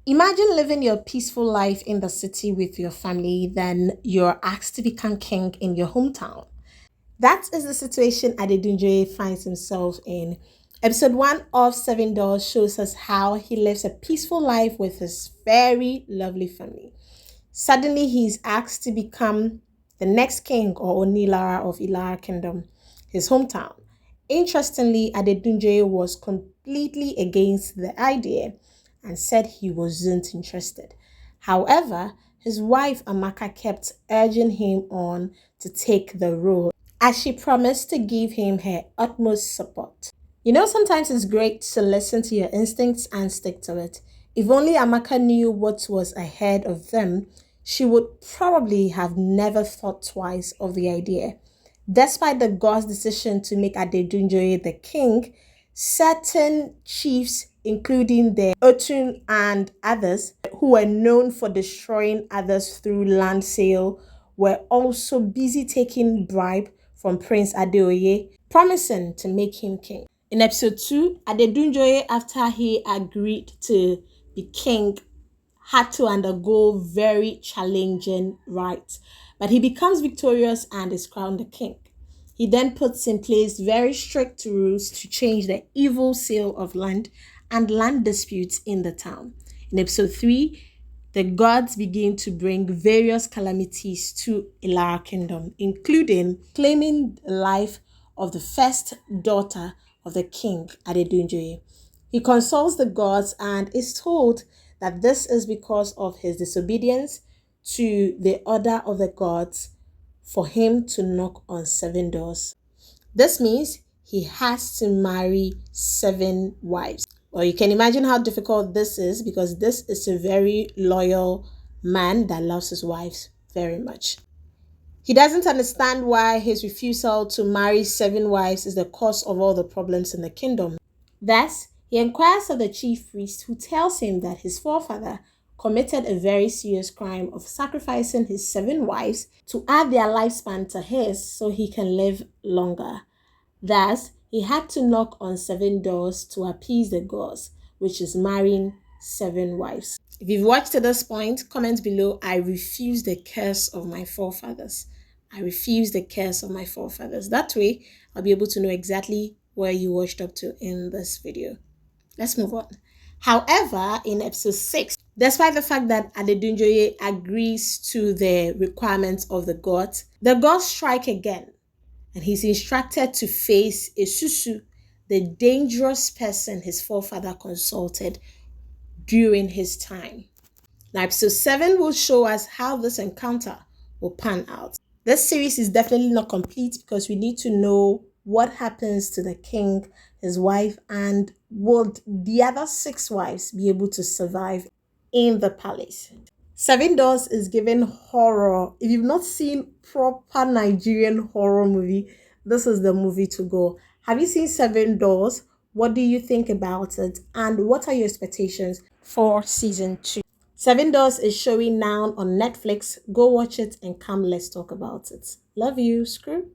Imagine living your peaceful life in the city with your family, then you're asked to become king in your hometown. That is the situation Adedunjoye finds himself in. Episode 1 of Seven Doors shows us how he lives a peaceful life with his very lovely family. Suddenly, he's asked to become the next king or Onilara of Ilara Kingdom, his hometown. Interestingly, Adedunjoye was completely against the idea and said he wasn't interested. However, his wife Amaka kept urging him on to take the role as she promised to give him her utmost support. Sometimes it's great to listen to your instincts and stick to it. If only Amaka knew what was ahead of them, she would probably have never thought twice of the idea. Despite the God's decision to make Adedunjoye the king, certain chiefs, including the Otun and others, who were known for destroying others through land sale, were also busy taking bribe from Prince Adeoye, promising to make him king. In episode 2, Adedunjoye, after he agreed to be king, had to undergo very challenging rites, but he becomes victorious and is crowned the king. He then puts in place very strict rules to change the evil sale of land and land disputes in the town. In episode 3, the gods begin to bring various calamities to Ilara Kingdom, including claiming the life of the first daughter of the king, Adedunjoye. He consults the gods and is told that this is because of his disobedience to the order of the gods for him to knock on 7 doors. This means he has to marry 7 wives. Well, you can imagine how difficult this is because this is a very loyal man that loves his wives very much. He doesn't understand why his refusal to marry 7 wives is the cause of all the problems in the kingdom. Thus, he inquires of the chief priest, who tells him that his forefather committed a very serious crime of sacrificing his 7 wives to add their lifespan to his so he can live longer. Thus, he had to knock on 7 doors to appease the gods, which is marrying 7 wives. If you've watched to this point, comment below, I refuse the curse of my forefathers. I refuse the curse of my forefathers. That way, I'll be able to know exactly where you watched up to in this video. Let's move on. However, in episode 6, despite the fact that Adedunjoye agrees to the requirements of the gods strike again, and he's instructed to face Esusu, the dangerous person his forefather consulted during his time. Now, episode 7 will show us how this encounter will pan out. This series is definitely not complete because we need to know what happens to the king, his wife, and would the other 6 wives be able to survive in the palace. 7 Doors is given horror. If you've not seen proper Nigerian horror movie, this is the movie to go. Have you seen 7 Doors? What do you think about it? And what are your expectations for season 2? 7 Doors is showing now on Netflix. Go watch it and come, let's talk about it. Love you. Screw.